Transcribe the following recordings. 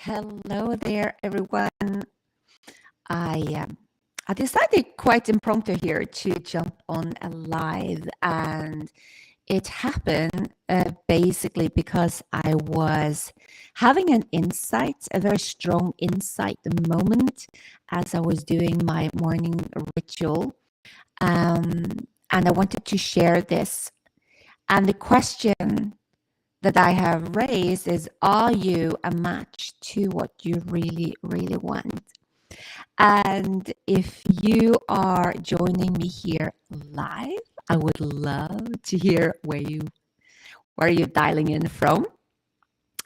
Hello there, everyone. I I decided quite impromptu here to jump on a live, and it happened basically because I was having an insight, a very strong insight, the moment as I was doing my morning ritual, um, and I wanted to share this. And the question that I have raised is, are you a match to what you really, really want? And if you are joining me here live, I would love to hear where you're dialing in from.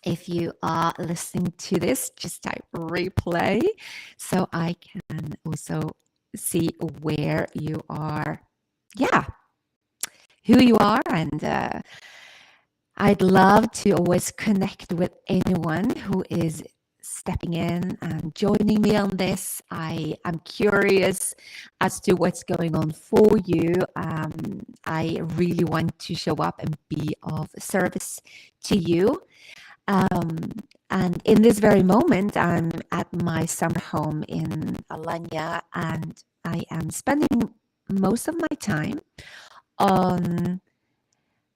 If you are listening to this, just type replay so I can also see where you are, who you are, and I'd love to always connect with anyone who is stepping in and joining me on this. I am curious as to what's going on for you. I really want to show up and be of service to you. And in this very moment, I'm at my summer home in Alanya, and I am spending most of my time on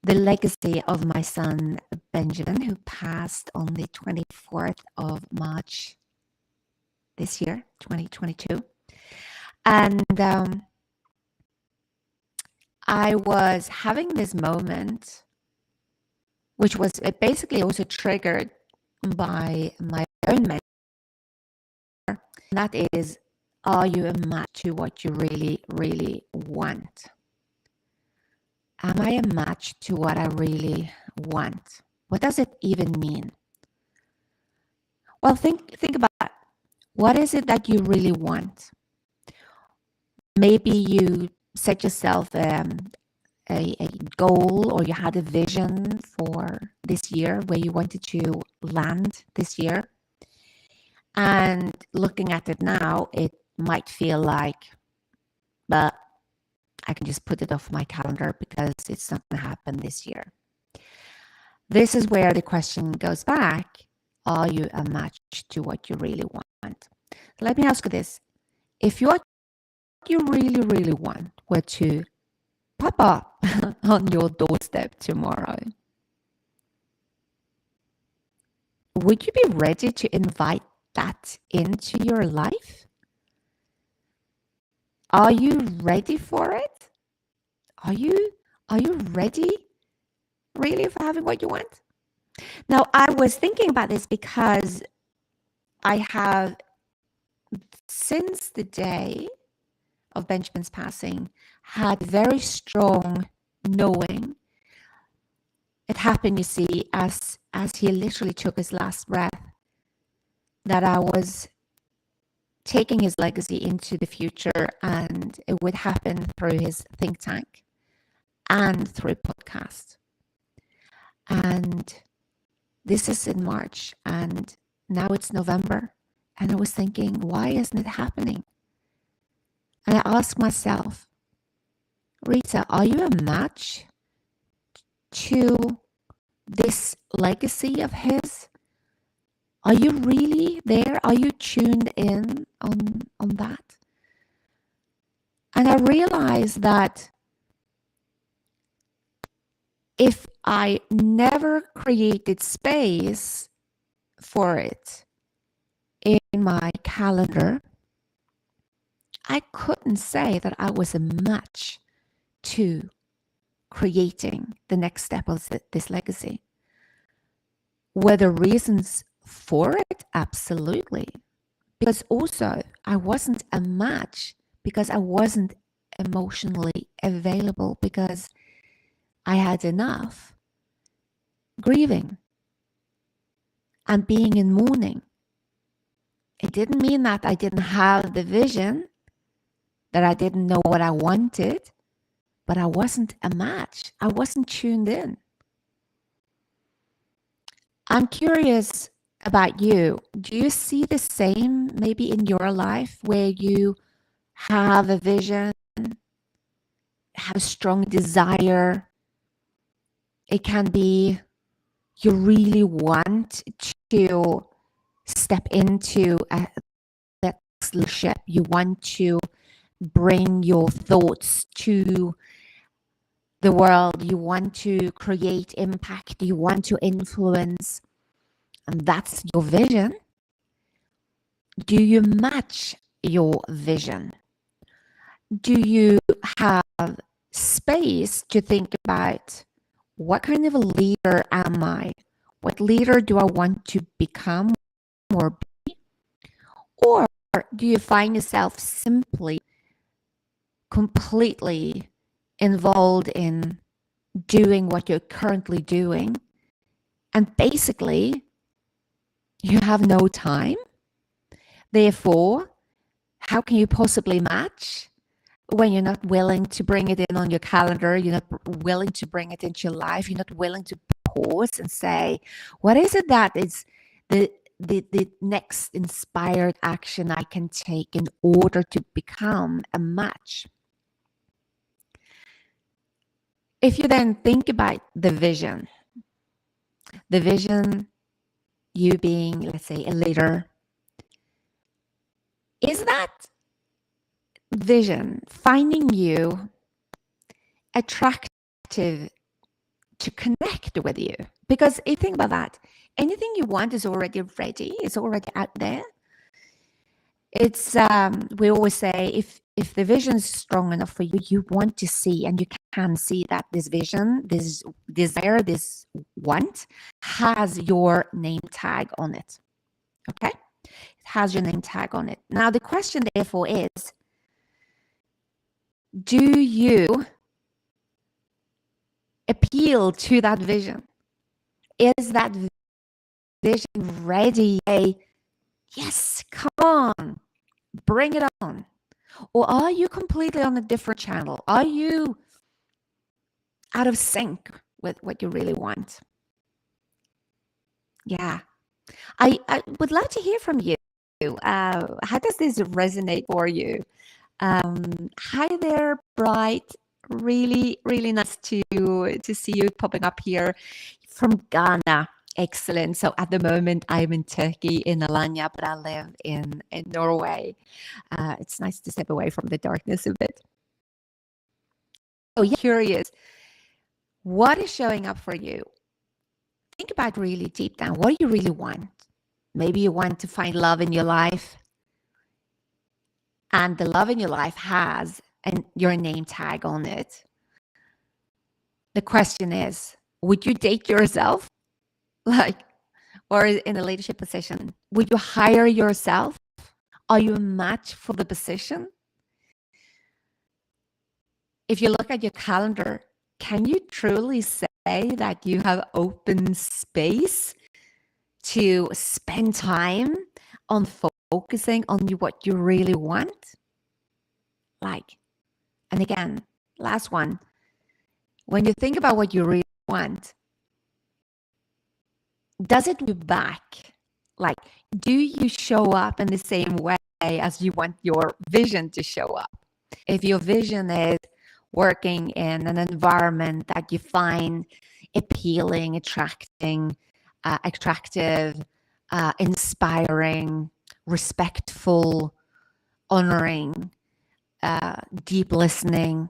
the legacy of my son, Benjamin, who passed on the 24th of March this year, 2022. And I was having this moment, which was basically also triggered by my own mentor. And that is, are you a match to what you really, really want? Am I a match to what I really want? What does it even mean? Well, think about it. What is it that you really want? Maybe you set yourself a goal, or you had a vision for this year where you wanted to land this year. And looking at it now, it might feel like, but I can just put it off my calendar because it's not going to happen this year. This is where the question goes back. Are you a match to what you really want? Let me ask you this. If what you really, really want were to pop up on your doorstep tomorrow, would you be ready to invite that into your life? Are you ready for it? Are you ready really for having what you want? Now, I was thinking about this because I have, since the day of Benjamin's passing, had very strong knowing. It happened, you see, as he literally took his last breath, that I was taking his legacy into the future, and it would happen through his think tank and through podcast. And this is in March, and now it's November, and I was thinking, why isn't it happening? And I asked myself, Rita, are you a match to this legacy of his? Are you really there? Are you tuned in on that? And I realized that if I never created space for it in my calendar, I couldn't say that I was a match to creating the next step of this legacy. Were there reasons for it? Absolutely. Because also I wasn't a match because I wasn't emotionally available, because I had enough grieving and being in mourning. It didn't mean that I didn't have the vision, that I didn't know what I wanted, but I wasn't a match. I wasn't tuned in. I'm curious about you. Do you see the same maybe in your life, where you have a vision, have a strong desire? It can be you really want to step into that leadership. You want to bring your thoughts to the world. You want to create impact. You want to influence. And that's your vision. Do you match your vision? Do you have space to think about what kind of a leader am I? What leader do I want to become or be? Or do you find yourself simply completely involved in doing what you're currently doing, and basically you have no time? Therefore, how can you possibly match when you're not willing to bring it in on your calendar? You're not willing to bring it into your life. You're not willing to pause and say, what is it that is the next inspired action I can take in order to become a match? If you then think about the vision, you being, let's say, a leader, is that vision finding you attractive to connect with you? Because if you think about that, anything you want is already ready, it's already out there. It's we always say, if the vision is strong enough for you, you want to see, and you can see that this vision, this desire, this want has your name tag on it. Okay? It has your name tag on it. Now the question therefore is, do you appeal to that vision? Is that vision ready? Yes, come on, bring it on. Or are you completely on a different channel? Are you out of sync with what you really want? Yeah, I would love to hear from you. How does this resonate for you? Hi there, Bright. Really, really nice to see you popping up here from Ghana. Excellent. So at the moment, I'm in Turkey, in Alanya, but I live in Norway. It's nice to step away from the darkness a bit. So yeah, curious, what is showing up for you? Think about really deep down. What do you really want? Maybe you want to find love in your life, and the love in your life has your name tag on it. The question is, would you date yourself? Or in a leadership position? Would you hire yourself? Are you a match for the position? If you look at your calendar, can you truly say that you have open space to spend time on focusing on what you really want? And again, last one, when you think about what you really want, does it move back? Do you show up in the same way as you want your vision to show up? If your vision is working in an environment that you find appealing, attractive, inspiring, respectful, honoring, deep listening,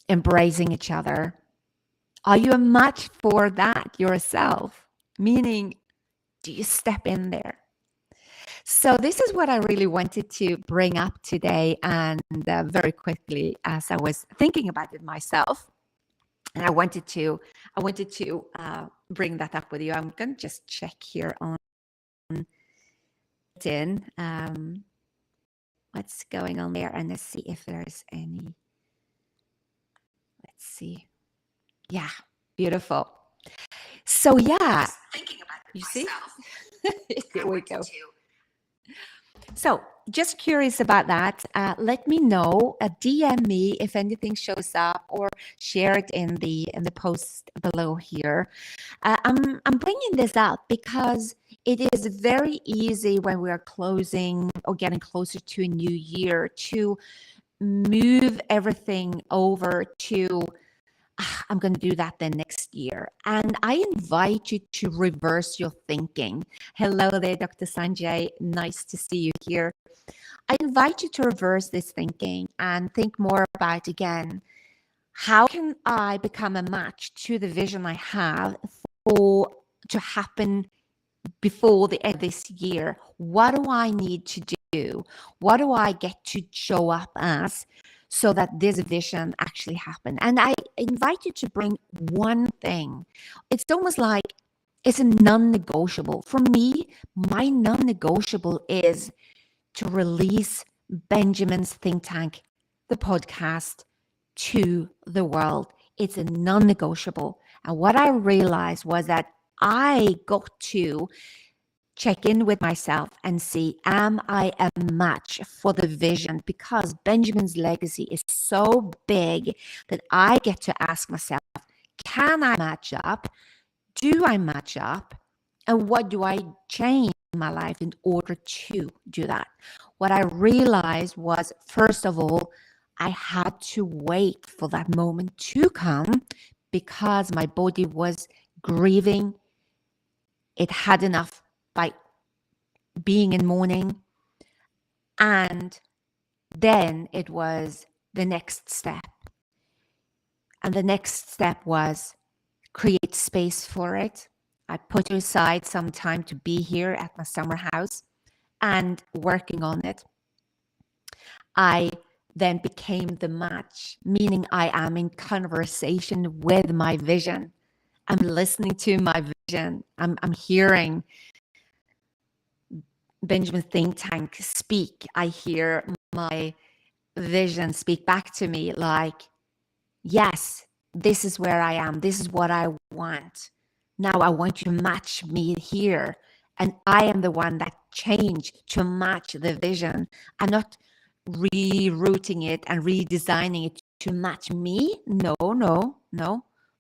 embracing each other, are you a match for that yourself? Meaning, do you step in there? So this is what I really wanted to bring up today, and very quickly, as I was thinking about it myself, and I wanted to bring that up with you. I'm going to just check here on LinkedIn what's going on there, and let's see if there's any. Let's see. Yeah, beautiful. So yeah, thinking about it you myself. See, here we go. So just curious about that. Let me know. DM me if anything shows up, or share it in the post below here. I'm bringing this up because it is very easy when we are closing or getting closer to a new year to move everything over to I'm going to do that then next year. And I invite you to reverse your thinking. Hello there, Dr. Sanjay. Nice to see you here. I invite you to reverse this thinking and think more about, again, how can I become a match to the vision I have to happen before the end of this year? What do I need to do? What do I get to show up as so that this vision actually happen? And I invite you to bring one thing. It's almost like it's a non-negotiable. For me, my non-negotiable is to release Benjamin's think tank, the podcast, to the world. It's a non-negotiable. And what I realized was that I got to check in with myself and see, am I a match for the vision? Because Benjamin's legacy is so big that I get to ask myself, can I match up? Do I match up? And what do I change in my life in order to do that? What I realized was, first of all, I had to wait for that moment to come because my body was grieving. It had enough by being in mourning. And then it was the next step. And the next step was create space for it. I put aside some time to be here at my summer house and working on it. I then became the match, meaning I am in conversation with my vision. I'm listening to my vision. I'm hearing Benjamin think tank speak. I hear my vision speak back to me like, yes, this is where I am. This is what I want. Now I want you to match me here. And I am the one that changed to match the vision. I'm not rerouting it and redesigning it to match me. No.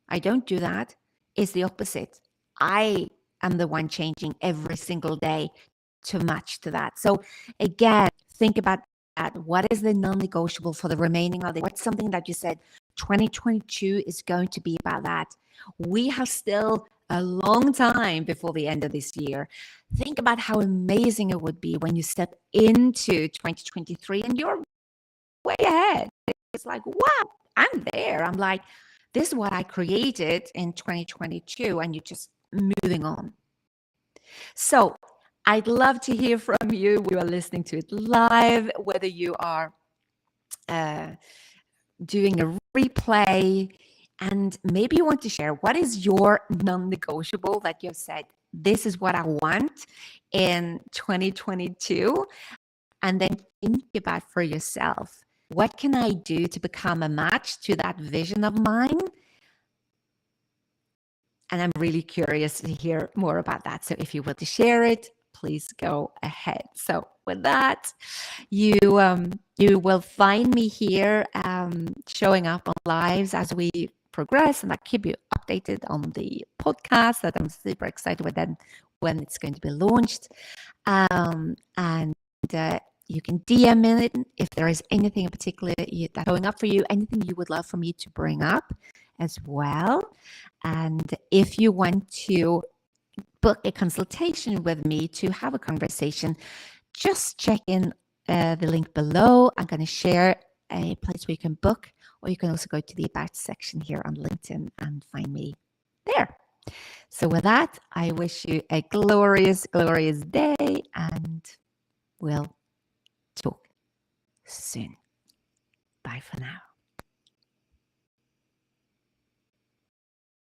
I don't do that. It's the opposite. I am the one changing every single day to match to that. So again, think about that. What is the non-negotiable for the remaining of the, what's something that you said 2022 is going to be about that? We have still a long time before the end of this year. Think about how amazing it would be when you step into 2023 and you're way ahead. It's like, wow, I'm there. I'm like, this is what I created in 2022, and you're just moving on. So I'd love to hear from you. We are listening to it live, whether you are doing a replay, and maybe you want to share what is your non-negotiable that you've said, this is what I want in 2022. And then think about for yourself, what can I do to become a match to that vision of mine? And I'm really curious to hear more about that. So if you want to share it, please go ahead. So with that, you will find me here showing up on lives as we progress, and I keep you updated on the podcast that I'm super excited with then when it's going to be launched. And you can DM it if there is anything in particular that's going up for you, anything you would love for me to bring up as well. And if you want to book a consultation with me to have a conversation, just check in the link below. I'm going to share a place where you can book, or you can also go to the About section here on LinkedIn and find me there. So with that, I wish you a glorious, glorious day, and we'll talk soon. Bye for now.